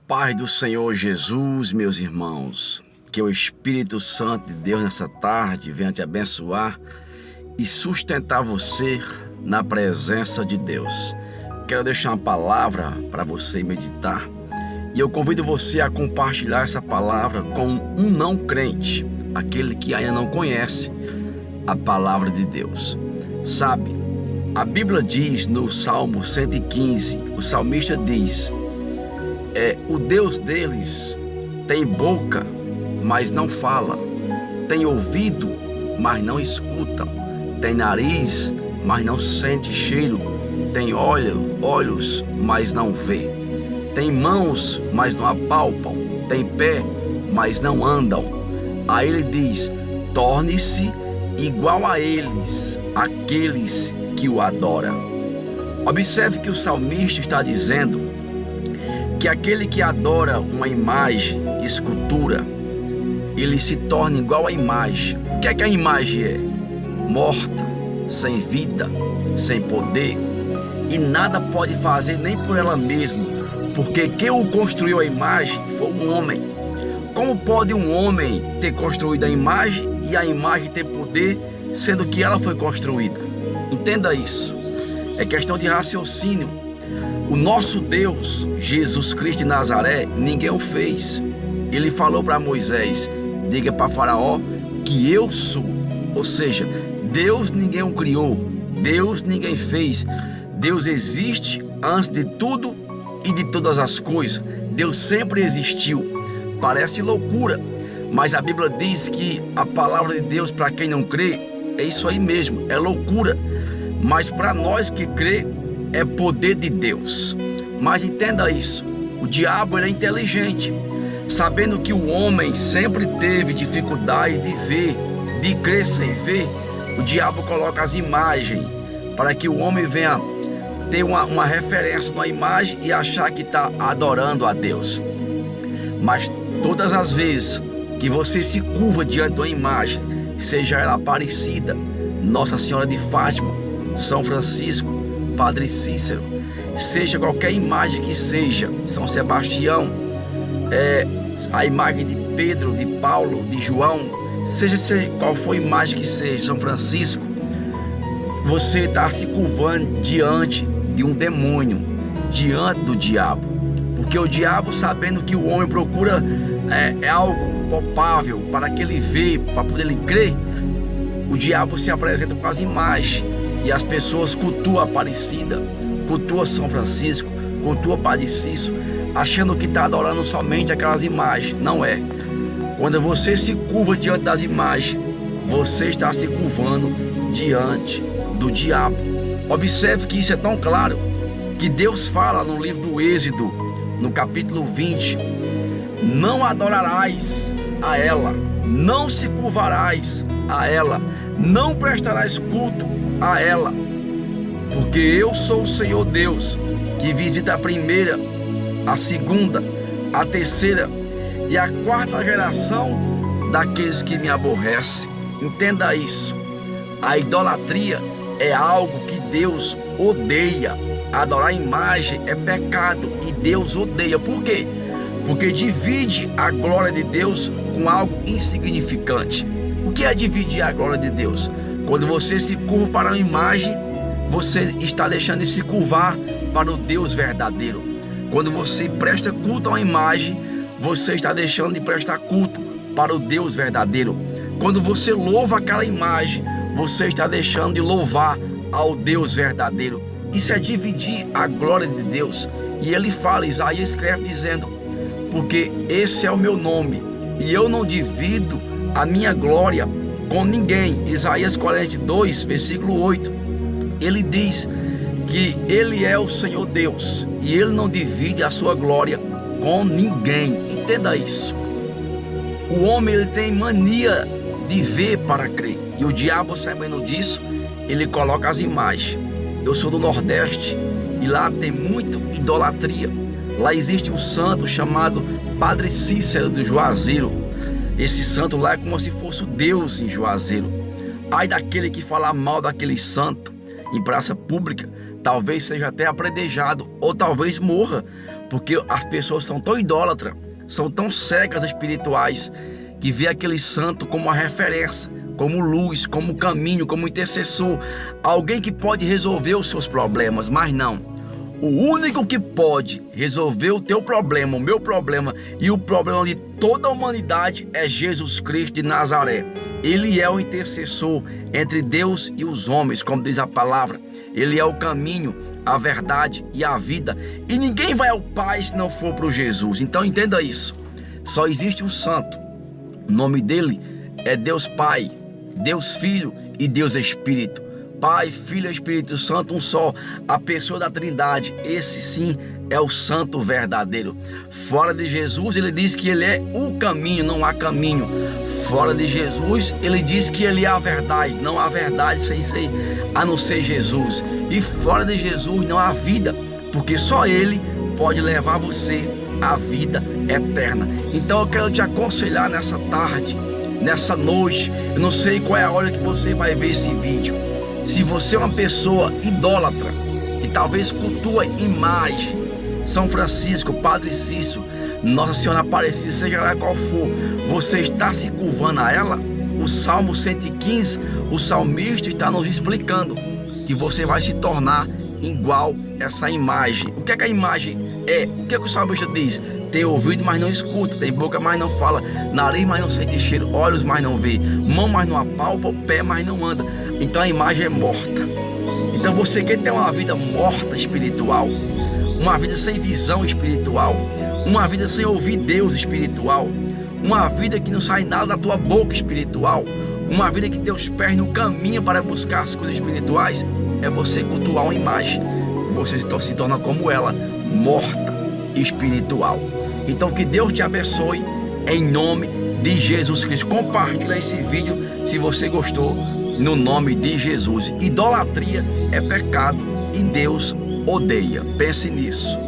Paz do Senhor Jesus, meus irmãos, que o Espírito Santo de Deus nessa tarde venha te abençoar e sustentar você na presença de Deus. Quero deixar uma palavra para você meditar e eu convido você a compartilhar essa palavra com um não crente, aquele que ainda não conhece a palavra de Deus. Sabe, a Bíblia diz no Salmo 115, o salmista diz: o Deus deles tem boca, mas não fala, tem ouvido, mas não escutam, tem nariz, mas não sente cheiro, tem olhos, mas não vê, tem mãos, mas não apalpam, tem pé, mas não andam. Aí ele diz: torne-se igual a eles, aqueles que o adoram. Observe que o salmista está dizendo que aquele que adora uma imagem, escultura, ele se torna igual à imagem. O que é que a imagem é? Morta, sem vida, sem poder, e nada pode fazer nem por ela mesma, porque quem o construiu a imagem foi um homem. Como pode um homem ter construído a imagem e a imagem ter poder, sendo que ela foi construída? Entenda isso. É questão de raciocínio. O nosso Deus, Jesus Cristo de Nazaré, ninguém o fez. Ele falou para Moisés: diga para Faraó que eu sou. Ou seja, Deus ninguém o criou, Deus ninguém fez. Deus existe antes de tudo e de todas as coisas. Deus sempre existiu. Parece loucura, mas a Bíblia diz que a palavra de Deus, para quem não crê, é isso aí mesmo, é loucura. Mas para nós que crê, é poder de Deus. Mas entenda isso, o diabo ele é inteligente, sabendo que o homem sempre teve dificuldade de ver, de crer sem ver. O diabo coloca as imagens para que o homem venha ter uma referência numa imagem e achar que está adorando a Deus. Mas todas as vezes que você se curva diante de uma imagem, seja ela Aparecida, Nossa Senhora de Fátima, São Francisco, Padre Cícero, seja qualquer imagem que seja, São Sebastião, a imagem de Pedro, de Paulo, de João, seja qual for a imagem que seja, São Francisco, você está se curvando diante de um demônio, diante do diabo. Porque o diabo, sabendo que o homem procura algo palpável para que ele vê, para poder ele crer, o diabo se apresenta com as imagens. E as pessoas cultuam a Aparecida, cultuam São Francisco, cultuam Padre Cícero, achando que está adorando somente aquelas imagens. Não é. Quando você se curva diante das imagens, você está se curvando diante do diabo. Observe que isso é tão claro que Deus fala no livro do Êxodo, no capítulo 20: não adorarás a ela, não se curvarás a ela, não prestarás culto a ela, porque eu sou o Senhor Deus, que visita a primeira, a segunda, a terceira e a quarta geração daqueles que me aborrecem. Entenda isso. A idolatria é algo que Deus odeia. Adorar imagem é pecado e Deus odeia. Por quê? Porque divide a glória de Deus com algo insignificante. O que é dividir a glória de Deus? Quando você se curva para uma imagem, você está deixando de se curvar para o Deus verdadeiro. Quando você presta culto a uma imagem, você está deixando de prestar culto para o Deus verdadeiro. Quando você louva aquela imagem, você está deixando de louvar ao Deus verdadeiro. Isso é dividir a glória de Deus. E ele fala, Isaías escreve dizendo: porque esse é o meu nome, e eu não divido a minha glória com ninguém. Isaías 42, versículo 8. Ele diz que ele é o Senhor Deus e ele não divide a sua glória com ninguém. Entenda isso. O homem ele tem mania de ver para crer, e o diabo, sabendo disso, ele coloca as imagens. Eu sou do Nordeste e lá tem muita idolatria. Lá existe um santo chamado Padre Cícero do Juazeiro. Esse santo lá é como se fosse o Deus em Juazeiro. Ai daquele que falar mal daquele santo em praça pública, talvez seja até apredejado ou talvez morra, Porque as pessoas são tão idólatras, são tão cegas espirituais, que vê aquele santo como uma referência, como luz, como caminho, como intercessor, alguém que pode resolver os seus problemas. Mas não, o único que pode resolver o teu problema, o meu problema e o problema de toda a humanidade é Jesus Cristo de Nazaré. Ele é o intercessor entre Deus e os homens, como diz a palavra. Ele é o caminho, a verdade e a vida. E ninguém vai ao Pai se não for para Jesus. Então entenda isso. Só existe um santo. O nome dele é Deus Pai, Deus Filho e Deus Espírito. Pai, Filho e Espírito Santo, um só, a pessoa da Trindade. Esse sim é o santo verdadeiro. Fora de Jesus, ele diz que ele é o caminho, não há caminho. Fora de Jesus, ele diz que ele é a verdade, não há verdade sem ser, a não ser Jesus. E fora de Jesus não há vida, porque só ele pode levar você à vida eterna. Então eu quero te aconselhar nessa tarde, nessa noite, eu não sei qual é a hora que você vai ver esse vídeo. Se você é uma pessoa idólatra, que talvez cultua imagem, São Francisco, Padre Cícero, Nossa Senhora Aparecida, seja lá qual for, você está se curvando a ela? O Salmo 115, o salmista está nos explicando que você vai se tornar igual essa imagem. O que é que a imagem é? O que é que o salmista diz? Tem ouvido, mas não escuta, tem boca, mas não fala, nariz, mas não sente cheiro, olhos, mas não vê, mão, mas não apalpa, pé, mas não anda. Então a imagem é morta. Então você quer ter uma vida morta espiritual, uma vida sem visão espiritual, uma vida sem ouvir Deus espiritual, uma vida que não sai nada da tua boca espiritual, uma vida que teus pés no caminho para buscar as coisas espirituais, é você cultuar uma imagem. Você se torna como ela, morta espiritual. Então que Deus te abençoe em nome de Jesus Cristo. Compartilha esse vídeo se você gostou, no nome de Jesus. Idolatria é pecado e Deus odeia. Pense nisso.